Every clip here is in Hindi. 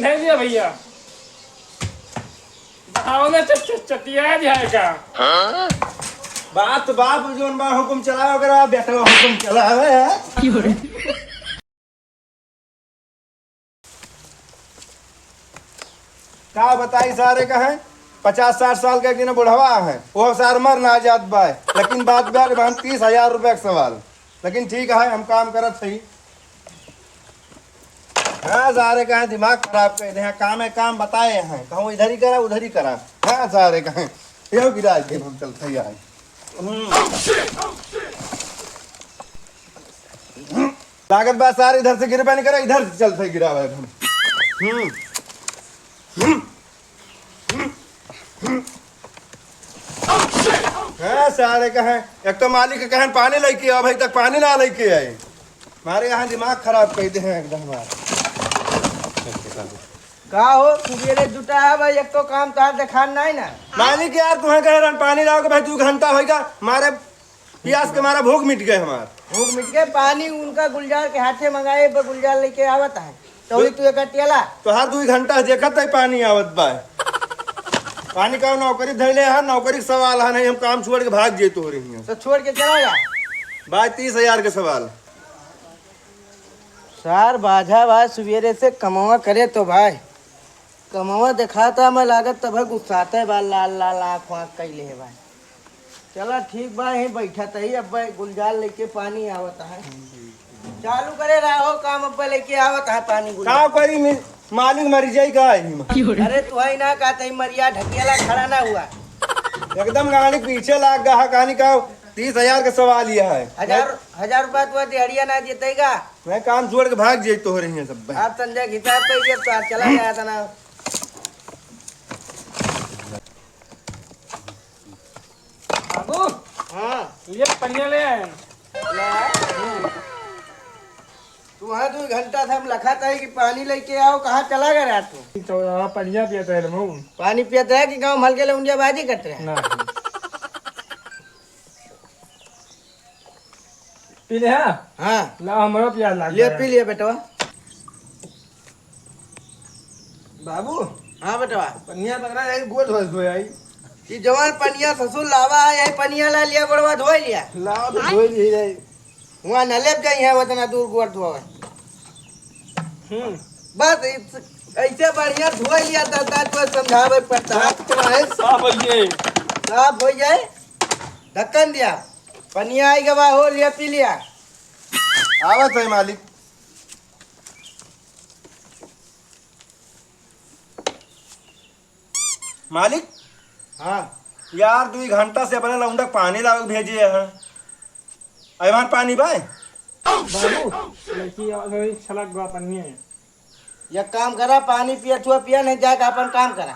नहीं दिया भैया। आओ ना चटिया जाएगा। बात बाप जोन बा हुकुम चलावे अगर बेटा हुकुम चलावे है। का बताई सारे का है 50-60 साल का कि बुढ़वा है वो सार मर ना जात बा लेकिन बात बार 30,000 रुपए का सवाल लेकिन ठीक है हम काम करत सही। हाँ सारे का है दिमाग खराब कर दे काम है काम बताए हैं कहूँ इधर ही करा उधर ही करा। हाँ सारे का है यो गिरा के हम चल सही आए। लागत बात सारे इधर से गिर नहीं करा इधर से चल सही गिरा हुआ है। हाँ सारे कहे एक तो मालिक कहे पानी लेके आओ भाई तक पानी ना लेके आए हमारे यहाँ दिमाग खराब कहते हैं एकदम। का हो सुबेरे जुटा है भाई एक तो काम तार दिखान नहीं ना मालिक यार तुम्हें कह रहा पानी लाओगे भाई 2 घंटा होगा मारे प्यास के मारा भूख मिट गए हमार भूख मिट गए पानी उनका गुलजार के हाथे मंगाए पर गुलजार लेके आवत है तो तू एक टेला तो हर 2 घंटा देखत है पानी आवत बा पानी का नौकरी धैले है नौकरी सवाल है नहीं हम काम छोड़ के भाग जे तो रही है तो छोड़ के चला जा भाई 30,000 के सवाल सार बाझा भाई सवेरे से कमावा करे तो भाई कमावा दिखाता मैं लागत तब गुस्साता है भाई लाल लाल आँख वाँख कैले है भाई। चला ठीक भाई यहीं बैठा था ही अब भाई गुलजार लेके पानी आवता है चालू करे रहो काम अब लेके आवता है पानी का करी मालिक मर जाई का अरे तू ही ना कहते मरिया ढकेला खड़ा ना हुआ एकदम गाड़ी पीछे लाग गया कहानी का 30,000 का सवाल यह है 1000 रुपया तो दिहाड़िया ना जीतेगा मैं काम छोड़ के भाग जे तो रही है सब आप संजय हिसाब पे जब तो चला गया था ना बाबू हाँ ये पनिया ले आए। तुम्हारा 2 घंटा था हम लखा था कि पानी लेके आओ कहाँ चला गया रात को तो यहाँ पनिया पियाता है मऊ पानी पियाता है कि गाँव हल्के ले उंजा बाजी करते हैं ना पी ले। हाँ ला हमारा प्याज लाग ले पी लिया बेटवा बाबू हाँ बेटवा पनिया लग रहा है गोल हो आई ये जवान पनिया ससुर लावा है यही पनिया ला लिया गोड़वा धो लिया लाओ तो धोई ही जाए वहाँ नलेब गई है उतना दूर गोड़ धोआ बस ऐसे बढ़िया धो लिया था तो समझावे पड़ता है साफ होइए साफ हो जाए ढक्कन दिया पनिया आई गवा हो लिया पी लिया आवत है मालिक मालिक हाँ यार 2 घंटा से अपने लौंडा पानी ला भेजिए हैं अमान पानी बाय बाबू लड़की और छलक गवा पनिया ये काम करा पानी पिया छुआ पिया नहीं जाके अपन काम करा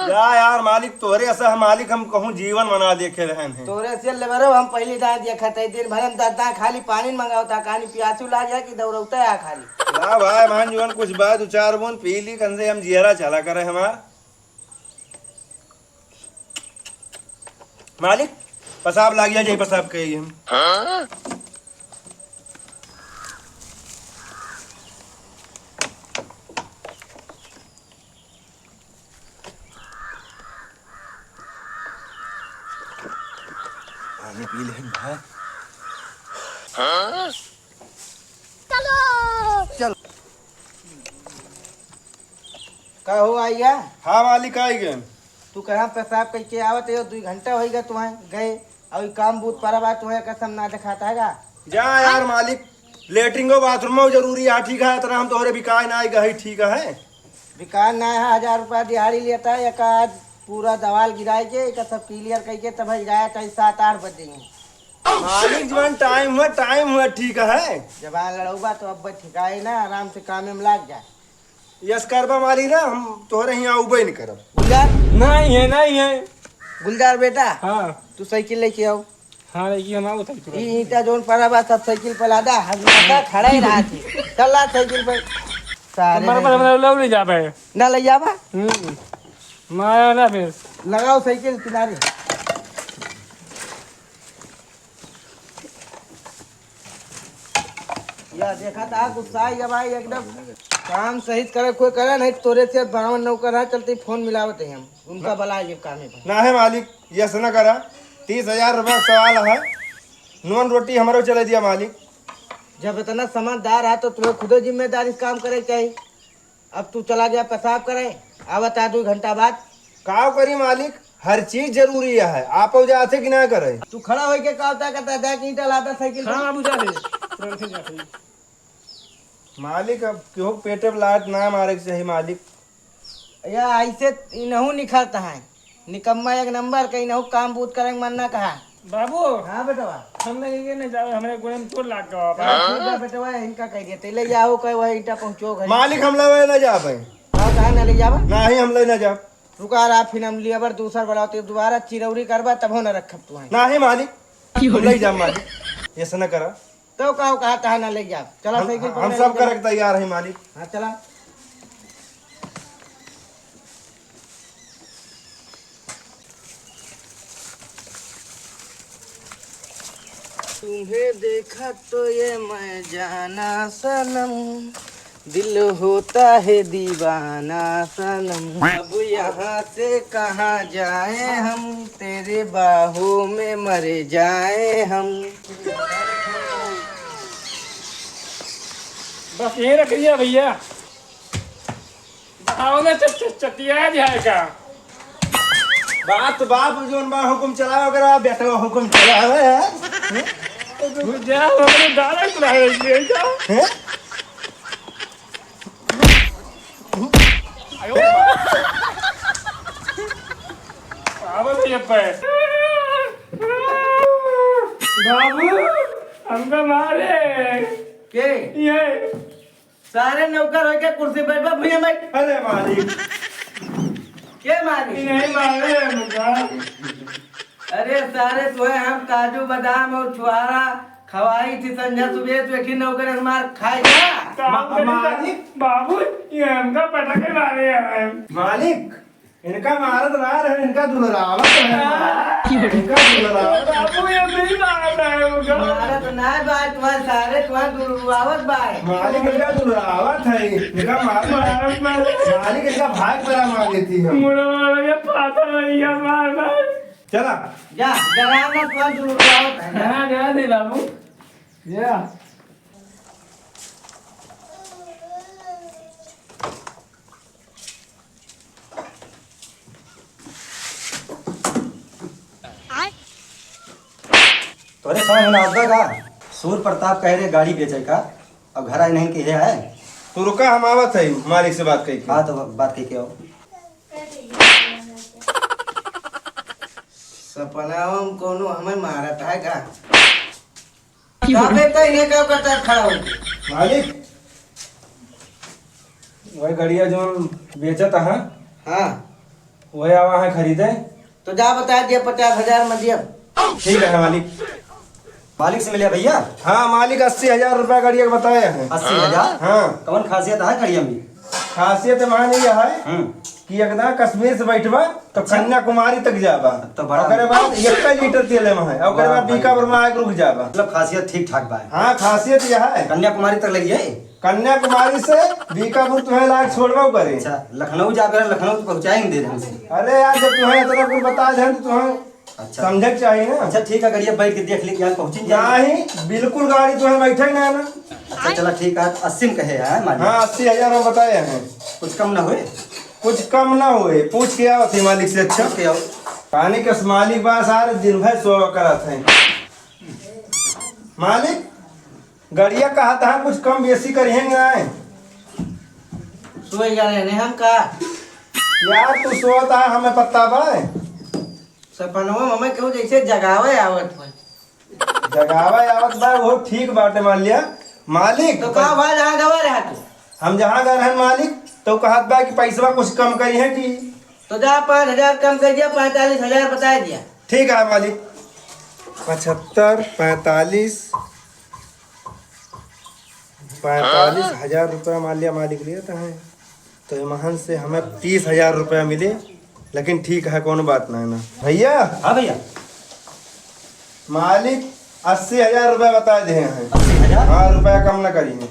या यार मालिक तोरे ऐसा मालिक हम कहूँ जीवन बना देखे रहे हैं तोरे से लेबरो हम पहली दाए देखा था दिन भर हम दादा खाली पानी मंगावता कहानी प्यासू ला जाए कि दौड़ता है खाली ला भाई मान जीवन कुछ बात 2-4 बूंद पी ली कन से हम जिहरा चला करे हमार मालिक पेशाब लाग गया पेशाब कही हम पानी पी ले भाई चलो का हो आई गया हाँ मालिक आई गए तू कहाँ पेशाब करके आवत है 2 घंटा होगा तुम्हें गए अभी काम बूथ पर बा तुम्हें कसम ना दिखाता है जा यार मालिक लेटरिंग बाथरूम जरूरी है ठीक है इतना हम तोहरे बिकाय ना गई ठीक है विकार ना है 1000 रुपया दिहाड़ी लेता है एक आज पूरा दवाल गिराए के एक सब क्लियर करके तब जाए कहीं 7-8 बजे मालिक जीवन टाइम हुआ ठीक है जबान लड़ौबा तो अब ठिकाए ना आराम से काम में लग जाए यस करबा मालिक ना हम तोहरे यहाँ उबे नहीं करब गुलजार नहीं है गुलजार बेटा हाँ तू साइकिल लेके आओ हाँ लड़की हम आओ तो ई ईटा जोन पड़ा बा सब साइकिल पर लादा हमेशा खड़ा ही रहा थी चला साइकिल पर सारे हमारे लोग ले जा पाए ना ले जावा माया ना फिर लगाओ साइकिल किनारे या देखा था गुस्सा आई जब आई एकदम काम सही करे कोई करे नहीं तोरे से बावन नौकर है चलते फोन मिलावत है हम उनका भला ये काम है ना है मालिक, यस न करा। 30,000 रुपया का सवाल है। नून रोटी हमारे चले दिया मालिक। जब इतना समझदार है तो तुम्हें खुद जिम्मेदारी से काम करे चाहिए। अब तू चला गया पेशाब करे आवत आ 2 घंटा बाद का करी मालिक, हर चीज जरूरी है। आप जाते कि ना करे। तू खड़ा होके कहता कहता जा कि ईंटा लाता साइकिल हाँ बाबू जा रहे मालिक अब क्यों पेटे पर लात ना मारे के चाहिए मालिक। या ऐसे इनहू निखरता है निकम्मा एक नंबर कहीं नहू काम बूत करेंगे मन्ना कहा। बाबू हाँ बेटवा हमने ये नहीं जावे हमरे गोले में तोड़ लाग गवा ठीक बेटवा इनका कह दिया ले जाओ कह वह ईंटा पहुंचो घर मालिक हम लोग न जा पाए। हाँ कहा ना ले जावा ना ही हम लोग न जा। रुका रहा फिर हम लिया बर दूसरा बढ़ाते दोबारा चिरौरी करवा तब हो न रखब तू ना ही मालिक हम ले जा मालिक, ऐसा न करा। तो कहा कहा ना ले जा चला साइकिल पर हम ले सब जा। करे तैयार है मालिक। हाँ चला तुम्हें देखा तो ये मैं जाना सनम दिल होता है दीवाना सनम अब यहाँ से कहाँ जाए हम तेरे बाहों में मर जाए हम। बस यही रख दिया भैया आओ ना चटिया जाएगा बात बाप जोन बा हुकुम चलावे अगर बेटा हुकुम चलावे है। जा हमने गाना सुनाए जा हैं? आयो आवा भैया पे बाबू हमको मारे के ये सारे नौकर होके कुर्सी पर बैठ भैया भाई अरे मालिक के मारी नहीं मारे हमको अरे सारे तो है हम काजू बादाम और छुआरा खवाई थी संध्या सुबह तो एक ही नौकर हमार खाएगा मालिक बाबू ये हमका पटाखे मारे हैं मालिक इनका मारत रहा है, इनका दुलरावत है। इनका दुलरावत बाबू ये नहीं मारता है हमको हमारा तो ना बात तुम्हारे सारे तुम्हारे दुर्वावत बाय मालिक इनका दुलरावत है। इनका मालिक इनका भाग बड़ा मार देती है। मुड़ा ये पाता नहीं है मारना चला जा जराना तुम्हारे दुर्वावत है ना। हाँ जा दे बाबू या तोरे समझ में आता का सूर प्रताप कह रहे गाड़ी बेचे का अब घर आए नहीं कहे है। तो रुका हम आवत है मालिक से बात कही। हाँ तो बात कह के आओ। सपना हम कोनो हमें मारत है का काबे कहीं नहीं का करता खड़ा हो मालिक वही गड़िया जो बेचत है हाँ वही आवा है खरीदे। तो जा बता दिया 50,000 में दिया ठीक है मालिक। मालिक से मिले भैया हाँ मालिक 80,000 रुपया गड़िया का बताया है। 80,000। हाँ कौन खासियत है गाड़िया में? खासियत वहाँ ये है कि एकदम कश्मीर से बैठबा तो कन्याकुमारी तक जाबा तो बड़ा ओकरे बाद 1 लीटर तेल में है ओकरे बाद बीकापुर में आके रुक जाबा। मतलब खासियत ठीक ठाक बा है। हाँ खासियत यह है कन्याकुमारी तक लगी है। कन्याकुमारी से बीकापुर तुम्हें लायक छोड़बा करे। अच्छा लखनऊ जाकर लखनऊ तो पहुँचाएंगे दे हमसे। अरे यार जब तुम्हें इतना कुछ बता दे तो तुम्हें अच्छा समझ चाहिए ना। अच्छा ठीक है गाड़िया बैठ के देख ले यहाँ पहुँची नहीं बिल्कुल गाड़ी तुम्हें बैठे ना ना। अच्छा चला ठीक है 80 में कहे है मालिक। हाँ 80,000 में बताए हैं। कुछ कम ना हुए? कुछ कम ना हुए पूछ के आओ थी मालिक से। अच्छा के आओ पानी के मालिक बात सारे दिन भर सो करा थे। मालिक गड़िया कहा था कुछ कम बेसी करेंगे आए सोए जा रहे हैं हम का यार तू सोता है हमें पता बा। सपनवा हमें क्यों जैसे जगावे आवत हो जगावा आवत बा वो ठीक बाटे मान लिया मालिक। तो कहा भाई जहाँ गवा रहा तू हम जहाँ गए हैं मालिक तो कहत बा कि पैसा कुछ कम करी है कि तो जा 5,000 कम कर दिया 45,000 बता दिया। ठीक है मालिक 75 45,000 रुपया मान लिया मालिक लिए तो है तो ईमान से हमें 30,000 रुपया मिले। लेकिन ठीक है कौन बात नहीं ना भैया। हाँ भैया मालिक 80,000 रुपया बता दे हैं। 80,000 भैया। हाँ रुपया कम न करिए।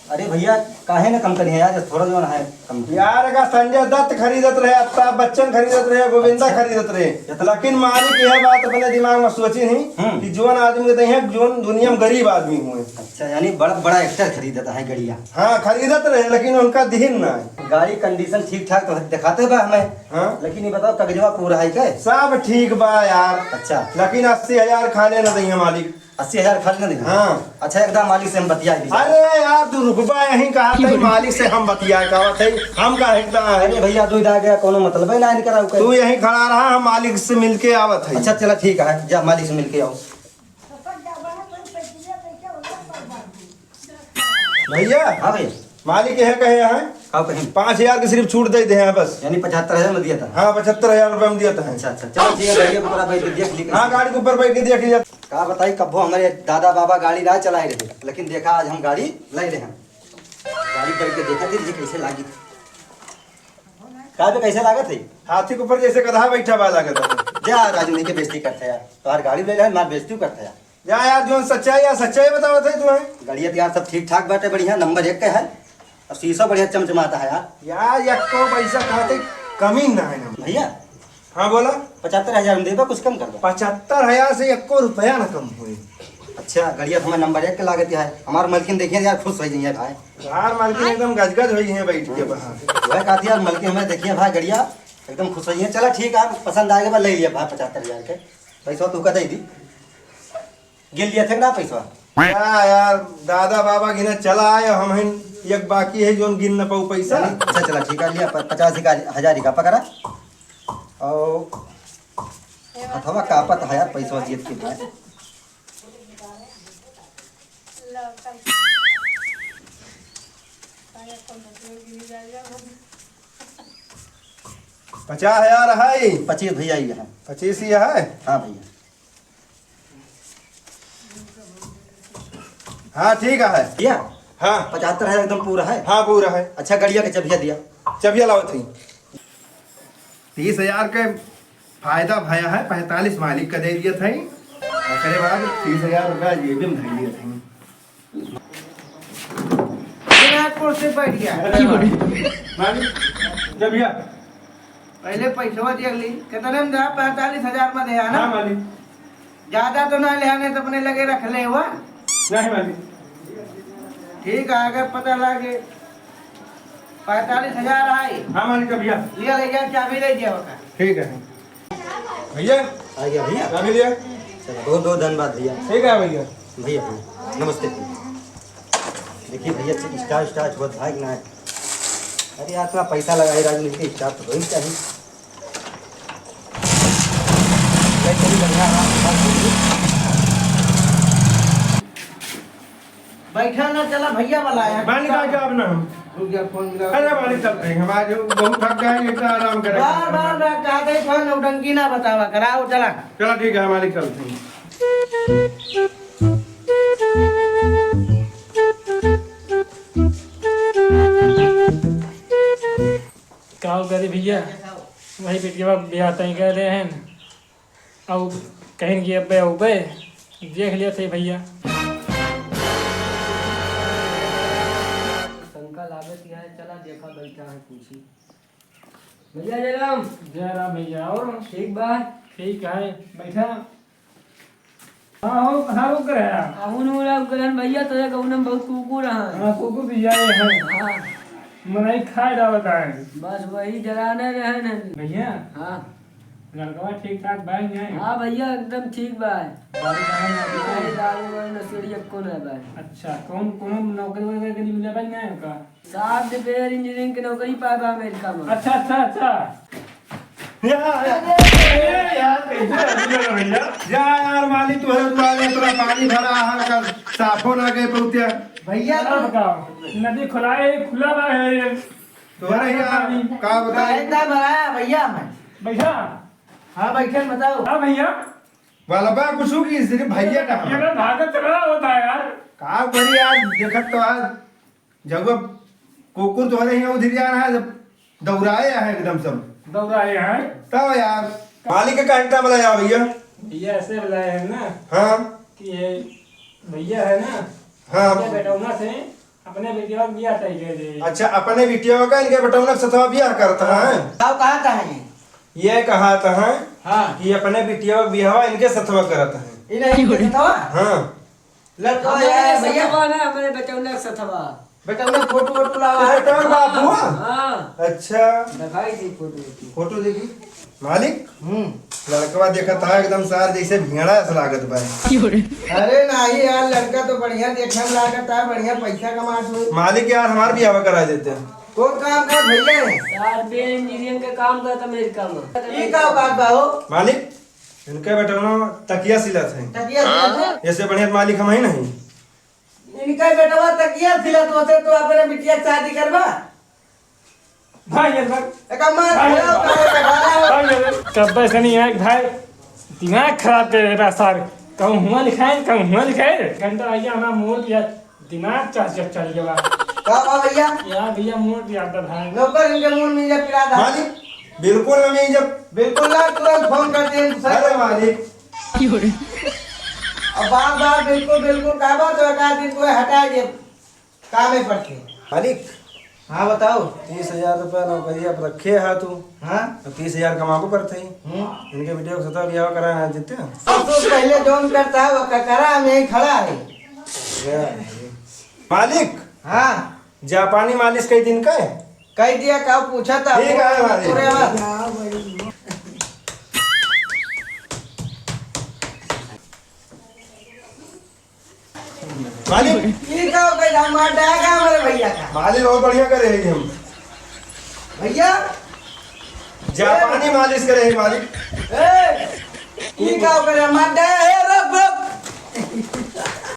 अरे भैया काहे ना कम करिए यार, थोड़ा जो है कम किया। यार का संजय दत्त खरीदत रहे, अमिताभ बच्चन खरीदत रहे, गोविंदा खरीदत रहे, लेकिन मालिक यह बात अपने दिमाग में सोची नहीं कि जोन आदमी के हैं जोन दुनिया में गरीब आदमी हुए। अच्छा यानी बड़ा बड़ा एक्टर खरीदता है गड़िया। हाँ खरीदत रहे लेकिन उनका ध्यान ना है। गाड़ी कंडीशन ठीक ठाक तो दिखाते बा हमें। हाँ? लेकिन ये बताओ कागजवा पूरा है क्या? सब ठीक बा यार। अच्छा लेकिन 80,000 खाने न देंगे मालिक। 80,000 खाली ना देंगे? हाँ। अच्छा एकदम मालिक से हम बतिया दी। अरे यार तू रुकबा यहीं कहा था मालिक से हम बतिया कहा थे हम का एकदम अरे भैया दूध आ गया कोनो मतलब है ना इनका। तू यहीं खड़ा रहा, हम मालिक से मिलके आवत है। अच्छा चला ठीक है, जा मालिक से मिलके आओ। भैया हाँ भैया मालिक यह कहे हैं आओ कहीं। 5,000 की सिर्फ छूट दे हैं बस। यानी 75,000 में दिया था। हाँ 75,000 रुपये में दिया था। अच्छा अच्छा चलो ठीक है, गाड़ी के ऊपर बैठ के देख ली। हाँ गाड़ी के ऊपर बैठ के देख लिया। का बताई कब्बो हमारे दादा बाबा गाड़ी ना चलाए रहे, लेकिन देखा आज हम गाड़ी ले रहे हैं। गाड़ी बैठ के देखा थी कैसे लागी थी, का पे कैसे लागत है। हाथी के ऊपर जैसे गधा बैठा बा लागत है। जा राजू नहीं के बेइज्जती करते यार, तुम्हारी गाड़ी ले ले मार बेइज्जती करते यार। जा यार जो सच्चाई या सच्चाई बताओ थे तुम्हें। गाड़िया यार सब ठीक ठाक बाटे, बढ़िया नंबर 1 का है और शीशा बढ़िया चमचमाता है यार। यार यक्को पैसा खाते कमी ना है ना भैया। हाँ बोला 75,000 में देबा, कुछ कम कर दो। 75,000 से 1 रुपया ना कम हुई। अच्छा गाड़िया हमारे नंबर 1 के लागत है। हमारे मलकिन देखिए यार खुश हो जाइए भाई। यार मालकिन एकदम गजगज हुई है बैठ के बाहर। वह कहती यार मलकिन हमें देखिए भाई गाड़िया एकदम खुश हो जाइए। चला ठीक है पसंद आएगा ले लिया भाई 75,000 के पैसा तू का दे दी। गिन लिया थे ना पैसा। क्या यार दादा बाबा गिने चला आए हम हैं एक बाकी है जो गिन न पाऊ पैसा। अच्छा चला ठीक है लिया 50,000 का पकड़ा और अथवा कापत है यार पैसा जीत के भाई। पचास हजार है 25 भैया ये है। 25 ही है। हाँ भैया हाँ ठीक है भैया हाँ 75,000 एकदम पूरा है। हाँ पूरा है। अच्छा गाड़िया के चबिया दिया। चबिया लाओ थी 30,000 के फायदा भया है 45 मालिक का दे दिया था उसके बाद 30,000 रुपया ये भी धर दिए थे। दिनाजपुर से बैठ गया मालिक चबिया पहले पैसा देख ली कितने में दे 45,000 में दे हाँ ना। मालिक ज्यादा तो ना ले तो अपने लगे रख ले हुआ। नहीं मालिक ठीक है अगर पता लगे 45,000 आई हाँ मालिक चबिया लिया ले गया चाबी दे दिया होगा। ठीक है भैया आ गया भैया। चाबी लिया। चलो बहुत बहुत धन्यवाद भैया। ठीक है भैया। भैया नमस्ते देखिए भैया स्टार बहुत भाग ना है। अरे यार थोड़ा पैसा लगाए राजनीति के स्टार तो वही चाहिए। बैठा ना चला भैया वाला है। मालिक आ जाओ ना हम। रुक गया फोन मिला। अरे मालिक चलते हैं हम आज बहुत थक गए इतना आराम करें। बार बार बार चाहते फोन नौटंकी ना बतावा कराओ चला। चलो ठीक है मालिक चलते हैं। क्या हो गए भैया वही पेट के बाद ब्याह तय कर रहे हैं और कहीं की अब्बे उबे देख लिया थे भैया। शंका लागत है चला देखा बैठा है पूछी। भैया जयराम। जय राम भैया और ठीक बात ठीक है बैठा। हाँ हो कहाँ रुक रहे हैं। गलन भैया तो गौनम बहुत कुकू रहा है। हाँ कुकु भी आए हैं हाँ मनाई खाए डालत है बस वही जलाने रहे न भैया। हाँ लड़का ठीक ठाक भाई नहीं। हाँ भैया एकदम ठीक बा। बारी कहाँ है अरे दारू वारू नशेड़ी को ना बा। अच्छा कौन कौन नौकरी वगैरह के लिए मिला भाई नहीं का। सॉफ्टवेयर इंजीनियरिंग की नौकरी पाए बा अमेरिका में। अच्छा अच्छा अच्छा यार मालिक तुम्हारे दुआरे इतना पानी भरा है कल साफो ना गए पहुंचे। भैया क्या बताओ नदी खुला है खुला हुआ है तुम्हारे यार का बताए एकदम भराया भैया मैं। भैया। हाँ बैठे बताओ। हाँ भैया वाला बा कुछ की सिर्फ भैया का ये ना भागत चला होता है यार। का करी आज देखत तो आज जब कुकुर तुम्हारे यहाँ उधर जा रहा है जब दौड़ाए है एकदम सब दौड़ाए हैं तब यार मालिक का घंटा बुलाया भैया। भैया ऐसे बुलाए हैं ना हाँ कि ये भैया है ना हाँ। अपने बेटौना से अपने बेटिया का बियाह तय कर दे। अच्छा अपने बिटिया का इनके बेटौना के सथवा बियाह करता है। अब कहा था ये कहा था है हाँ कि अपने बिटिया का बियाह इनके सथवा करता है। ये नहीं बताओ हाँ लड़का हमारे यार भैया सथवा ना हमारे बचौना सथवा। बेटा उन्हें फोटो वोटो लावा है बेटा बाप हुआ। हाँ अच्छा दिखाई थी फोटो की। फोटो देखी मालिक। लड़कवा देखा था एकदम सार जैसे भेड़ा ऐसा लागत बा। अरे नहीं यार लड़का तो बढ़िया देखने में लागत है, बढ़िया पैसा कमात हो। मालिक यार हमार बियाह करा देते हैं। कौन काम कर भैया है यार बे इंजीनियरिंग का काम करता अमेरिका में। ये का बात बा हो मालिक इनके बेटौना तकिया सिलत है। तकिया सिला ऐसे बढ़िया मालिक हम ही नहीं। इनका बेटवा तकिया सिला तो होते तो अपने बिटिया के शादी करवा भाई ये भाई एक मार खेलो का लगा कब ऐसा नहीं है भाई, दिमाग खराब कर रहा सर। कहूँ हुआ लिखाए कहूँ हुआ लिखाए घंटा आइए हमारा मूड या दिमाग चल गया का बा भैया यार भैया मूड याद है भाई। नौकर इनके मुंह में जब पिला था मालिक बिल्कुल नहीं जब बिल्कुल ना तुरंत फोन कर दे अरे मालिक अब बार बार बिल्कुल बिल्कुल का बात तो एक आदमी को हटा दे काम में पड़ते मालिक हाँ बताओ 30,000 रुपया नौकरिया पर रखे है तू। हाँ 30,000 कमाबो करते ही इनके बेटियों को सता बियाह कराना देते हैं। अब तो पहले जोन करता है वो ककरा में ही खड़ा है मालिक हाँ जापानी मालिश कई दिन का है। कह दिया का पूछा था ठीक है मालिक। पूरे बात मालिक ये का कोई दामाद आएगा हमारे भैया का मालिक बहुत बढ़िया करे हैं हम। भैया जापानी मालिश करे हैं मालिक। ए ये का करे दामाद है